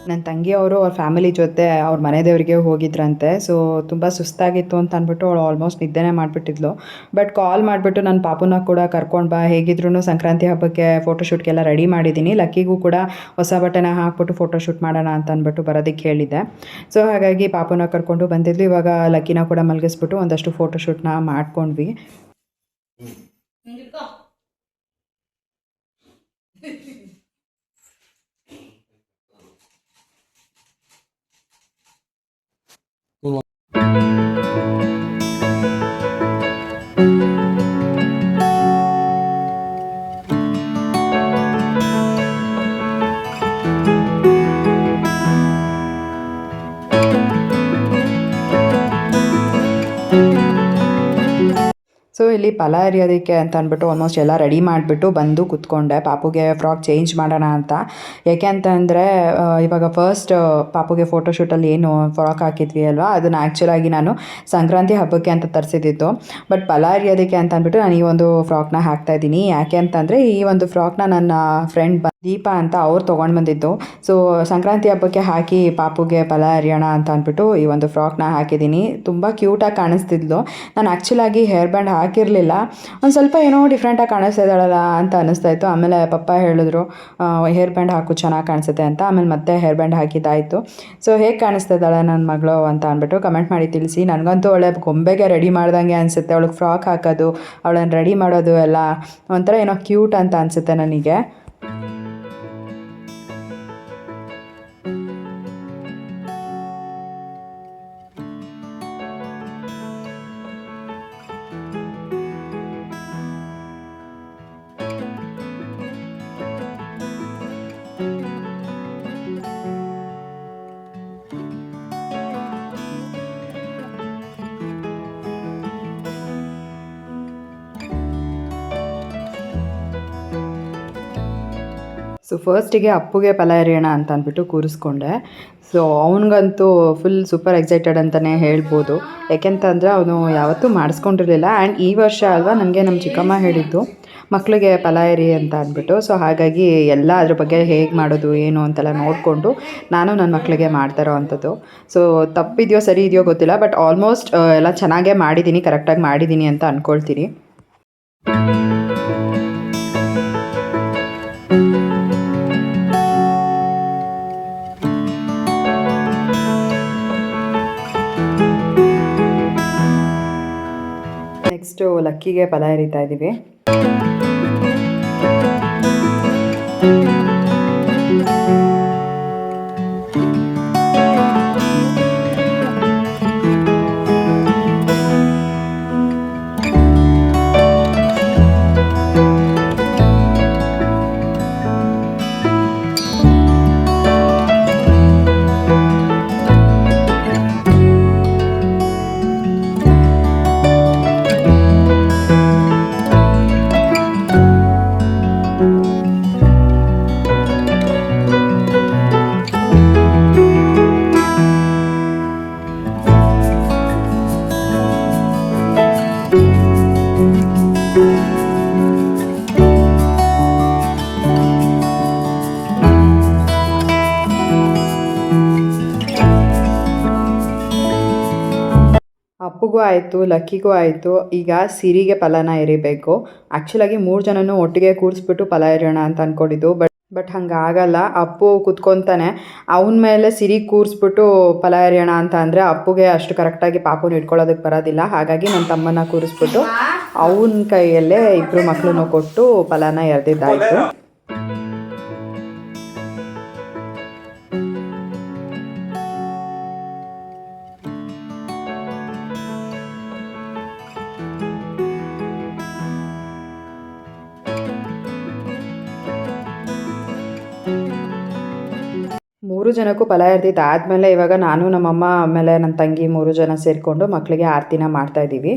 ನನ್ನ ತಂಗಿಯವರು ಅವ್ರ ಫ್ಯಾಮಿಲಿ ಜೊತೆ ಅವ್ರ ಮನೆ ದೇವರಿಗೆ ಹೋಗಿದ್ರಂತೆ. ಸೊ ತುಂಬ ಸುಸ್ತಾಗಿತ್ತು ಅಂತ ಅಂದ್ಬಿಟ್ಟು ಅವಳು ಆಲ್ಮೋಸ್ಟ್ ನಿದ್ದೆನೇ ಮಾಡಿಬಿಟ್ಟಿದ್ಲು. ಬಟ್ ಕಾಲ್ ಮಾಡಿಬಿಟ್ಟು ನನ್ನ ಪಾಪುನ ಕೂಡ ಕರ್ಕೊಂಡು ಬಾ, ಹೇಗಿದ್ರು ಸಂಕ್ರಾಂತಿ ಹಬ್ಬಕ್ಕೆ ಫೋಟೋಶೂಟ್ಗೆಲ್ಲ ರೆಡಿ ಮಾಡಿದ್ದೀನಿ, ಲಕ್ಕಿಗೂ ಕೂಡ ಹೊಸ ಬಟ್ಟೆನ ಹಾಕ್ಬಿಟ್ಟು ಫೋಟೋಶೂಟ್ ಮಾಡೋಣ ಅಂತ ಅಂದ್ಬಿಟ್ಟು ಬರೋದಕ್ಕೆ ಹೇಳಿದ್ದೆ. ಸೊ ಹಾಗಾಗಿ ಪಾಪುನ ಕರ್ಕೊಂಡು ಬಂದಿದ್ಲು. ಇವಾಗ ಲಕ್ಕಿನ ಕೂಡ ಮಲಗಿಸ್ಬಿಟ್ಟು ಒಂದಷ್ಟು ಫೋಟೋಶೂಟ್ನ ಮಾಡ್ಕೊಂಡ್ವಿ. ಸೊ ಇಲ್ಲಿ ಫಲ ಎರಿಯೋದಕ್ಕೆ ಅಂತ ಅಂದ್ಬಿಟ್ಟು ಆಲ್ಮೋಸ್ಟ್ ಎಲ್ಲ ರೆಡಿ ಮಾಡಿಬಿಟ್ಟು ಬಂದು ಕೂತ್ಕೊಂಡೆ ಪಾಪುಗೆ ಫ್ರಾಕ್ ಚೇಂಜ್ ಮಾಡೋಣ ಅಂತ. ಯಾಕೆ ಅಂತಂದರೆ ಇವಾಗ ಫಸ್ಟ್ ಪಾಪುಗೆ ಫೋಟೋಶೂಟಲ್ಲಿ ಏನು ಫ್ರಾಕ್ ಹಾಕಿದ್ವಿ ಅಲ್ವಾ, ಅದನ್ನು ಆ್ಯಕ್ಚುಲಾಗಿ ನಾನು ಸಂಕ್ರಾಂತಿ ಹಬ್ಬಕ್ಕೆ ಅಂತ ತರಿಸಿದ್ದಿತ್ತು. ಬಟ್ ಫಲ ಎರಿಯೋದಕ್ಕೆ ಅಂತ ಅಂದ್ಬಿಟ್ಟು ನಾನು ಈ ಒಂದು ಫ್ರಾಕ್ನ ಹಾಕ್ತಾಯಿದ್ದೀನಿ. ಯಾಕೆ ಅಂತಂದರೆ ಈ ಒಂದು ಫ್ರಾಕ್ನ ನನ್ನ ಫ್ರೆಂಡ್ ದೀಪ ಅಂತ ಅವ್ರು ತೊಗೊಂಡು ಬಂದಿದ್ದು. ಸೊ ಸಂಕ್ರಾಂತಿ ಹಬ್ಬಕ್ಕೆ ಹಾಕಿ ಪಾಪುಗೆ ಫಲ ಎರಿಯೋಣ ಅಂತ ಅಂದ್ಬಿಟ್ಟು ಈ ಒಂದು ಫ್ರಾಕ್ನ ಹಾಕಿದ್ದೀನಿ. ತುಂಬ ಕ್ಯೂಟಾಗಿ ಕಾಣಿಸ್ತಿದ್ಲು. ನಾನು ಆ್ಯಕ್ಚುಲಾಗಿ ಹೇರ್ ಬ್ಯಾಂಡ್ ಹಾಕಿರಲಿಲ್ಲ, ಒಂದು ಸ್ವಲ್ಪ ಏನೋ ಡಿಫ್ರೆಂಟಾಗಿ ಕಾಣಿಸ್ತಾ ಇದ್ದಾಳಲ್ಲ ಅಂತ ಅನ್ನಿಸ್ತಾಯಿತ್ತು. ಆಮೇಲೆ ಪಪ್ಪ ಹೇಳಿದ್ರು ಹೇರ್ ಬ್ಯಾಂಡ್ ಹಾಕು ಚೆನ್ನಾಗಿ ಕಾಣಿಸುತ್ತೆ ಅಂತ. ಆಮೇಲೆ ಮತ್ತೆ ಹೇರ್ ಬ್ಯಾಂಡ್ ಹಾಕಿದ್ದಾಯಿತು. ಸೊ ಹೇಗೆ ಕಾಣಿಸ್ತಾ ಇದ್ದಾಳೆ ನನ್ನ ಮಗಳು ಅಂತ ಅಂದ್ಬಿಟ್ಟು ಕಮೆಂಟ್ ಮಾಡಿ ತಿಳಿಸಿ. ನನಗಂತೂ ಅವಳೆ ಗೊಂಬೆಗೆ ರೆಡಿ ಮಾಡ್ದಂಗೆ ಅನಿಸುತ್ತೆ. ಅವಳಿಗೆ ಫ್ರಾಕ್ ಹಾಕೋದು, ಅವಳನ್ನು ರೆಡಿ ಮಾಡೋದು ಎಲ್ಲ ಒಂಥರ ಏನೋ ಕ್ಯೂಟ್ ಅಂತ ಅನಿಸುತ್ತೆ ನನಗೆ. ಸೊ ಫಸ್ಟಿಗೆ ಅಪ್ಪುಗೆ ಫಲ ಎರಿಯೋಣ ಅಂತ ಅಂದ್ಬಿಟ್ಟು ಕೂರಿಸ್ಕೊಂಡೆ. ಸೊ ಅವನಿಗಂತೂ ಫುಲ್ ಸೂಪರ್ ಎಕ್ಸೈಟೆಡ್ ಅಂತಲೇ ಹೇಳ್ಬೋದು. ಯಾಕೆಂತಂದರೆ ಅವನು ಯಾವತ್ತೂ ಮಾಡಿಸ್ಕೊಂಡಿರಲಿಲ್ಲ. ಆ್ಯಂಡ್ ಈ ವರ್ಷ ಅಲ್ವಾ ನನಗೆ ನಮ್ಮ ಚಿಕ್ಕಮ್ಮ ಹೇಳಿದ್ದು ಮಕ್ಕಳಿಗೆ ಫಲ ಎರಿ ಅಂತ ಅಂದ್ಬಿಟ್ಟು. ಸೊ ಹಾಗಾಗಿ ಎಲ್ಲ ಅದ್ರ ಬಗ್ಗೆ ಹೇಗೆ ಮಾಡೋದು ಏನು ಅಂತೆಲ್ಲ ನೋಡಿಕೊಂಡು ನಾನು ನನ್ನ ಮಕ್ಕಳಿಗೆ ಮಾಡ್ತಾರೋ ಅಂಥದ್ದು. ಸೊ ತಪ್ಪಿದೆಯೋ ಸರಿ ಇದೆಯೋ ಗೊತ್ತಿಲ್ಲ, ಬಟ್ ಆಲ್ಮೋಸ್ಟ್ ಎಲ್ಲ ಚೆನ್ನಾಗೇ ಮಾಡಿದ್ದೀನಿ, ಕರೆಕ್ಟಾಗಿ ಮಾಡಿದ್ದೀನಿ ಅಂತ ಅಂದ್ಕೊಳ್ತೀನಿ. ನೆಕ್ಸ್ಟು ಲಕ್ಕಿಗೆ ಫಲ ಎರಿತಾ ಇದ್ದೀವಿ. ಅಪ್ಪುಗೂ ಆಯಿತು, ಲಕ್ಕಿಗೂ ಆಯಿತು. ಈಗ ಸಿರಿಗೆ ಫಲನ ಎರಿಬೇಕು. ಆ್ಯಕ್ಚುಲಾಗಿ 3 ಜನನೂ ಒಟ್ಟಿಗೆ ಕೂರಿಸ್ಬಿಟ್ಟು ಫಲ ಎರಿಯೋಣ ಅಂತ ಅಂದ್ಕೊಂಡಿದ್ದು. ಬಟ್ ಹಂಗಾಗಲ್ಲ. ಅಪ್ಪು ಕುತ್ಕೊತಾನೆ, ಅವನ ಮೇಲೆ ಸಿರಿ ಕೂರಿಸ್ಬಿಟ್ಟು ಫಲ ಎರಿಯೋಣ ಅಂತ ಅಂದರೆ ಅಪ್ಪುಗೆ ಅಷ್ಟು ಕರೆಕ್ಟಾಗಿ ಪಾಪುನ ಇಟ್ಕೊಳ್ಳೋದಕ್ಕೆ ಬರೋದಿಲ್ಲ. ಹಾಗಾಗಿ ನನ್ನ ತಮ್ಮನ ಕೂರಿಸ್ಬಿಟ್ಟು ಅವನ ಕೈಯಲ್ಲೇ ಇಬ್ಬರು ಮಕ್ಕಳನ್ನು ಕೊಟ್ಟು ಫಲನ ಎರೆದಿದ್ದಾಯಿತು. ಮೂರು ಜನಕ್ಕೂ ಫಲ ಎರೆದಿದ್ದಾದಮೇಲೆ ಇವಾಗ ನಾನು ನಮ್ಮಮ್ಮ ಆಮೇಲೆ ನನ್ನ ತಂಗಿ 3 ಜನ ಸೇರಿಕೊಂಡು ಮಕ್ಕಳಿಗೆ ಆರತಿನ ಮಾಡ್ತಾಯಿದ್ದೀವಿ.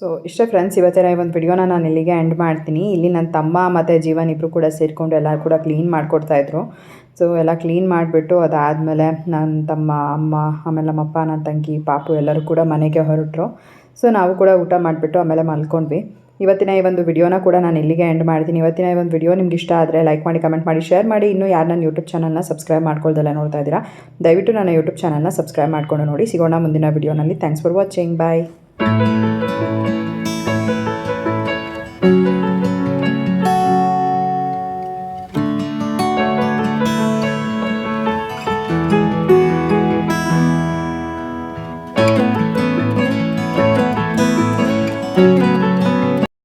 ಸೊ ಇಷ್ಟೇ ಫ್ರೆಂಡ್ಸ್, ಇವತ್ತಿನ ಈ ಒಂದು ವಿಡಿಯೋನ ನಾನು ಇಲ್ಲಿಗೆ ಎಂಡ್ ಮಾಡ್ತೀನಿ. ಇಲ್ಲಿ ನನ್ನ ತಮ್ಮ ಮತ್ತು ಜೀವನ್ ಇಬ್ಬರು ಕೂಡ ಸೇರಿಕೊಂಡು ಎಲ್ಲರೂ ಕೂಡ ಕ್ಲೀನ್ ಮಾಡಿಕೊಡ್ತಾಯಿದ್ರು. ಸೊ ಎಲ್ಲ ಕ್ಲೀನ್ ಮಾಡಿಬಿಟ್ಟು ಅದಾದಮೇಲೆ ನನ್ನ ತಮ್ಮ, ಅಮ್ಮ, ಆಮೇಲೆ ನಮ್ಮಪ್ಪ, ನನ್ನ ತಂಗಿ, ಪಾಪು ಎಲ್ಲರೂ ಕೂಡ ಮನೆಗೆ ಹೊರಟರು. ಸೊ ನಾವು ಕೂಡ ಊಟ ಮಾಡಿಬಿಟ್ಟು ಆಮೇಲೆ ಮಲ್ಕೊಂಡ್ವಿ. ಇವತ್ತಿನ ಈ ಒಂದು ವಿಡಿಯೋನ ಕೂಡ ನಾನು ಇಲ್ಲಿಗೆ ಎಂಡ್ ಮಾಡ್ತೀನಿ. ಇವತ್ತಿನ ಈ ಒಂದು ವಿಡಿಯೋ ನಿಮ್ಗೆ ಇಷ್ಟ ಆದರೆ ಲೈಕ್ ಮಾಡಿ, ಕಮೆಂಟ್ ಮಾಡಿ, ಶೇರ್ ಮಾಡಿ. ಇನ್ನೂ ಯಾರು ನನ್ನ ಯೂಟ್ಯೂಬ್ ಚಾನಲ್ನ ಸಬ್ಸ್ಕ್ರೈಬ್ ಮಾಡ್ಕೊಳ್ದಲ್ಲ ನೋಡ್ತಾ ಇದ್ದೀರಾ, ದಯವಿಟ್ಟು ನನ್ನ ಯೂಟ್ಯೂಬ್ ಚಾನಲ್ನ ಸಬ್ಸ್ಕ್ರೈಬ್ ಮಾಡ್ಕೊಂಡು ನೋಡಿ. ಸಿಗೋಣ ಮುಂದಿನ ವಿಡಿಯೋನಲ್ಲಿ. Thanks for watching. ಬಾಯ್.